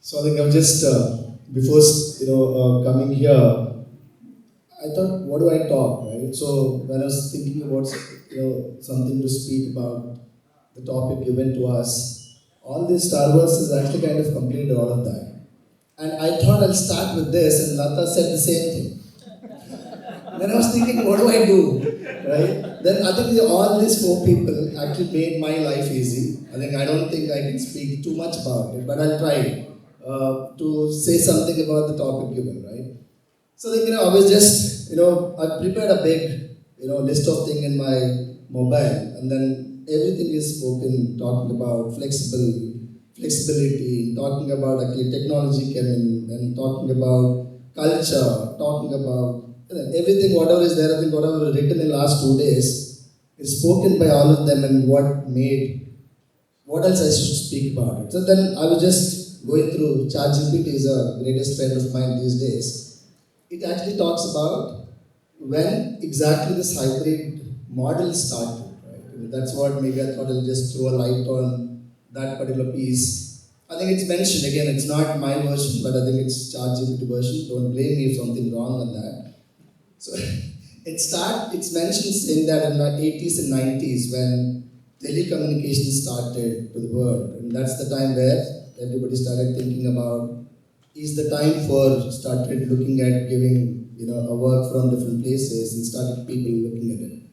So I think I was just before coming here, I thought, what do I talk, right? So when I was thinking about something to speak about the topic given to us, all this Star Wars is actually kind of completed all of that. And I thought I'll start with this, and Lata said the same thing. Then I was thinking, what do I do, right? Then I think all these four people actually made my life easy. I don't think I can speak too much about it, but I'll try to say something about the topic given, right? So I was just, I prepared a big, list of things in my mobile, and then everything is spoken, talking about flexibility, talking about actually technology came in, and talking about culture, talking about everything, whatever is there, I think whatever was written in last 2 days is spoken by all of them, and what else I should speak about it. So then I was just going through ChatGPT is a greatest friend of mine these days. It actually talks about when exactly this hybrid model started. Right? That's what maybe I thought I'll just throw a light on that particular piece. I think it's mentioned again. It's not my version, but I think it's ChatGPT version. Don't blame me if something wrong on that. So it's mentioned saying that in the 80s and 90s when telecommunications started to the world, and that's the time where everybody started thinking about is the time for started looking at giving a work from different places and started people looking at it.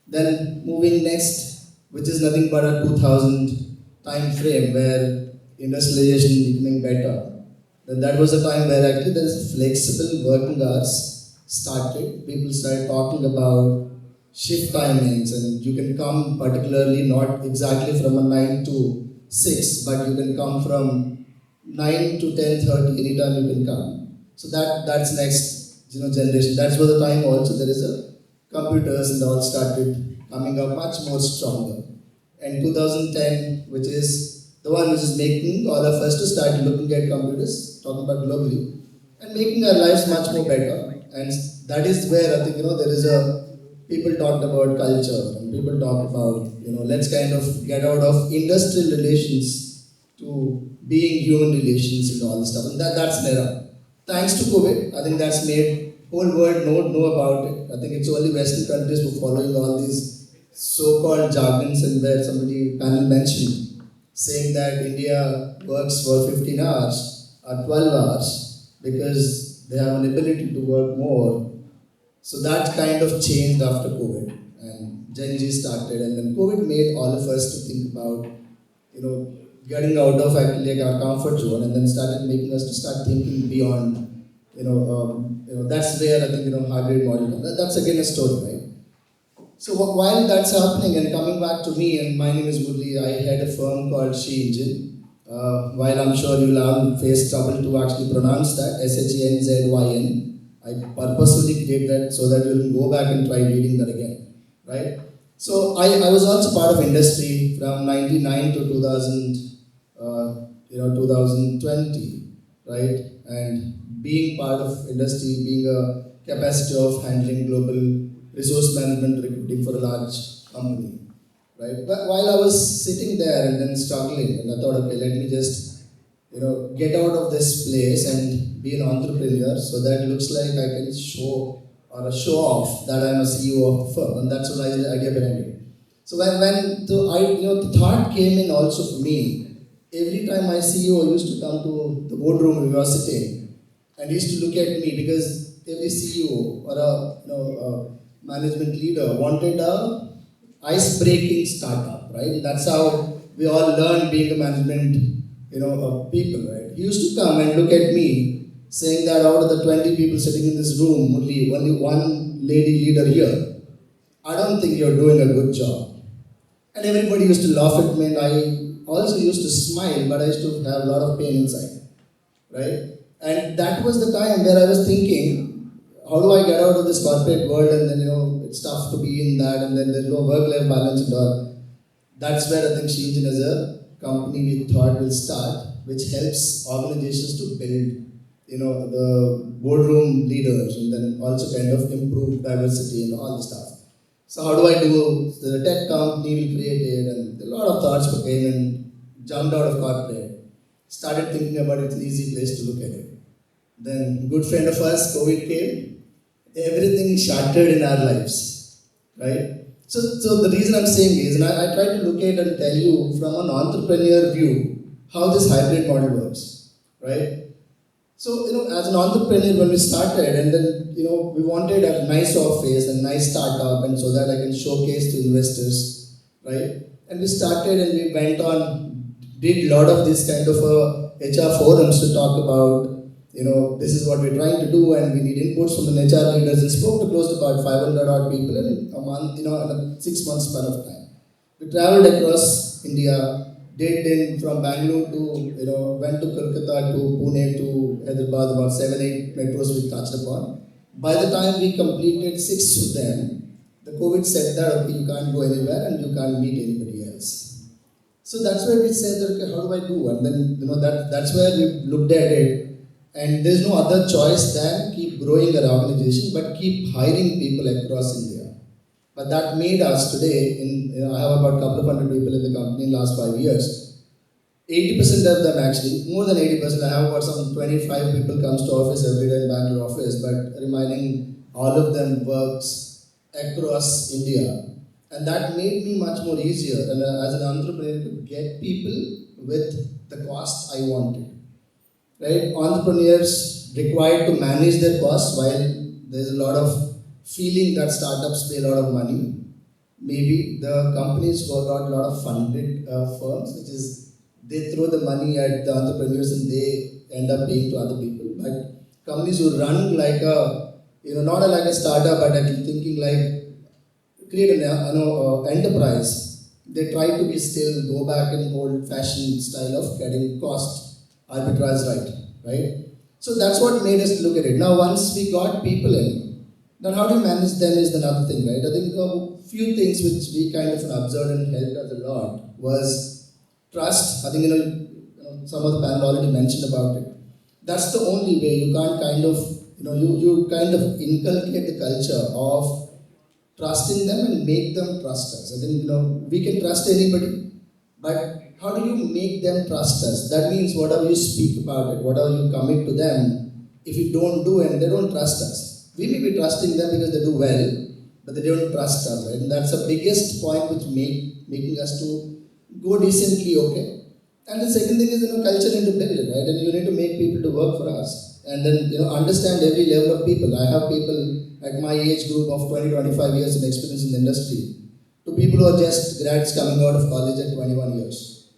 Then moving next, which is nothing but a 2000 time frame where industrialization becoming better. Then that was a time where actually there is flexible working hours started. People started talking about shift timings, and you can come particularly not exactly from a 9 to 6, but you can come from 9 to 10:30 anytime you can come. So that's next generation. That's where the time also there is a computers and all started coming up much more stronger. And 2010, which is the one which is making all of us to start looking at computers, talking about globally, and making our lives much more better. And that is where I think there is a people talked about culture and people talk about let's kind of get out of industrial relations to being human relations and all this stuff. And that's an era. Thanks to COVID, I think that's made whole world know about it. I think it's only Western countries who are following all these so-called jargons, and where somebody panel mentioned saying that India works for 15 hours or 12 hours because they have an ability to work more. So that kind of changed after COVID, and Gen Z started, and then COVID made all of us to think about getting out of actually like our comfort zone, and then started making us to start thinking beyond. That's where I think hybrid model comes. That's again a story, right? So while that's happening and coming back to me, and my name is Murli, I had a firm called She Engine. While I'm sure you'll have faced trouble to actually pronounce that, SHENZYN. I purposefully create that so that you'll go back and try reading that again, right? So I was also part of industry from 99 to 2000, 2020, right? And being part of industry, being a capacity of handling global resource management recruiting for a large company, right? But while I was sitting there and then struggling, and I thought, okay, let me just, get out of this place and be an entrepreneur, so that it looks like I can show or show off that I'm a CEO of the firm, and that's what I the idea behind it. So when the thought came in also for me, every time my CEO used to come to the boardroom we were sitting, and he used to look at me because every CEO or a management leader wanted a ice-breaking startup, right? That's how we all learn being a management, people, right? He used to come and look at me, saying that out of the 20 people sitting in this room, only one lady leader here. I don't think you're doing a good job. And everybody used to laugh at me, and I also used to smile, but I used to have a lot of pain inside, right? And that was the time where I was thinking, how do I get out of this corporate world, and then it's tough to be in that, and then there's no work-life balance and all. That's where I think Sheenjin as a company we thought will start, which helps organizations to build, the boardroom leaders, and then also kind of improve diversity and all the stuff. So how do I do? So the tech company we created, and a lot of thoughts came and jumped out of corporate. started thinking about it's an easy place to look at it. Then, good friend of ours, COVID came, everything shattered in our lives, right? So the reason I'm saying is, and I try to look at and tell you from an entrepreneur view how this hybrid model works, right? So, as an entrepreneur, when we started, and then, we wanted a nice office and nice startup, and so that I can showcase to investors, right? And we started and we went on, did a lot of this kind of HR forums to talk about, this is what we're trying to do, and we need inputs from the HR leaders, and spoke to close to about 500 odd people in a month, in a 6 months span of time. We traveled across India, did in from Bangalore to, went to Kolkata to Pune to Hyderabad, about 7, 8 metros we touched upon. By the time we completed 6 of them, the COVID said that, okay, you can't go anywhere and you can't meet anybody else. So that's where we said, okay, how do I do? And then, that's where we looked at it. And there's no other choice than keep growing our organization, but keep hiring people across India. But that made us today, I have about a couple of hundred people in the company in the last 5 years. 80% of them actually, more than 80%, I have about some 25 people comes to office every day in Bangalore office, but remaining all of them works across India. And that made me much more easier and as an entrepreneur to get people with the cost I wanted. Right? Entrepreneurs required to manage their costs while there's a lot of feeling that startups pay a lot of money. Maybe the companies who got a lot of funded firms, which is they throw the money at the entrepreneurs and they end up paying to other people. But companies who run like a, not like a startup, but actually thinking like create an enterprise, they try to be still go back in old-fashioned style of getting cost arbitrage right? So that's what made us look at it. Now, once we got people in, then how do you manage them is another thing, right? I think a few things which we kind of observed and helped us a lot was trust. I think some of the panel already mentioned about it. That's the only way you can't kind of you kind of inculcate the culture of trusting them and make them trust us. I think we can trust anybody, but how do you make them trust us? That means whatever you speak about it, whatever you commit to them, if you don't do and they don't trust us, we may be trusting them because they do well, but they don't trust us, right? And that's the biggest point which making us to go decently okay. And the second thing is culture into build it, right? And you need to make people to work for us. And then understand every level of people. I have people at my age group of 20, 25 years of experience in the industry to people who are just grads coming out of college at 21 years.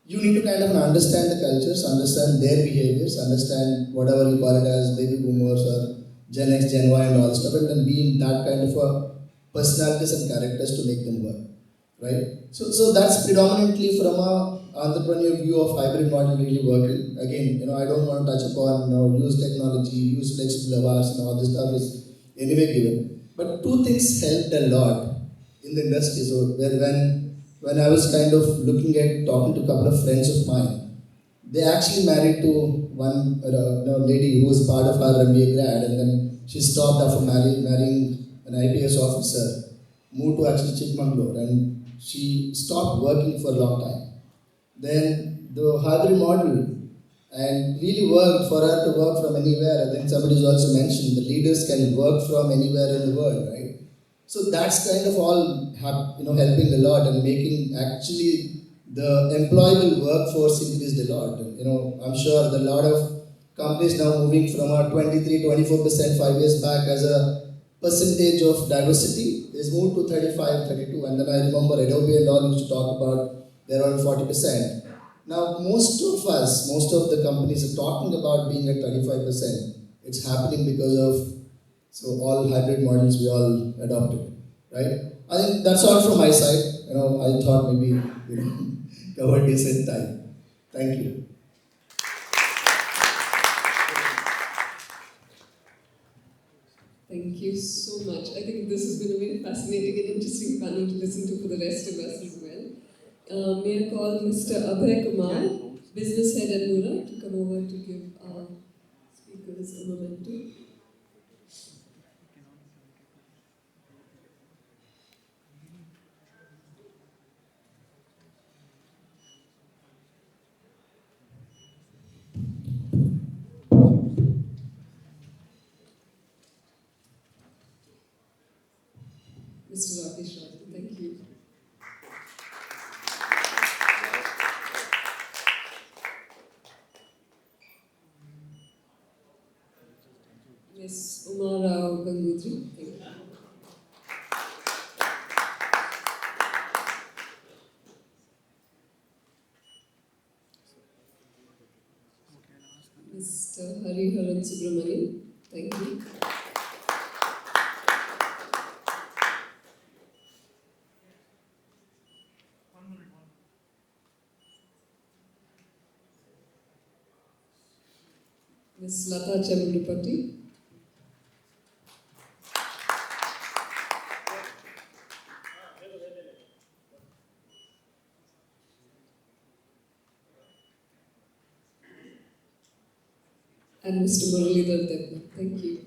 You need to kind of understand the cultures, understand their behaviors, understand whatever you call it as baby boomers or Gen X, Gen Y and all stuff, and then be in that kind of a personalities and characters to make them work, right? So that's predominantly from a entrepreneur view of hybrid model really working. Again, I don't want to touch upon use technology, use flexible hours and all this stuff is anyway given. But two things helped a lot in the industry. So when I was kind of looking at talking to a couple of friends of mine, they actually married to one lady who was part of our MBA grad, and then she stopped after marrying an IPS officer, moved to actually Chikmagalur, and she stopped working for a long time. Then the hybrid model and really worked for her to work from anywhere. And then somebody's also mentioned the leaders can work from anywhere in the world, right? So that's kind of all helping a lot and making actually the employable workforce increased a lot. I'm sure that a lot of companies now moving from a 23-24% 5 years back as a percentage of diversity is moved to 35-32. And then I remember Adobe and all used to talk about they're around 40%. Now most of us, most of the companies are talking about being at 35%. It's happening because of all hybrid models we all adopted, right? I think that's all from my side. I thought maybe covered decent time. Thank you. Thank you so much. I think this has been a very fascinating and interesting panel to listen to for the rest of us as well. May I call Mr. Abhay Kumar, Business Head at Mura, to come over to give our speakers a memento. Mr. Rakesh Raju. Thank you. Ms. Uma Rao Gangutri. Thank you. Mr. Hariharan Subramanian. Thank you. Ms. Lata Chamudupati. And Mr. Muralidhar Teppala. Thank you.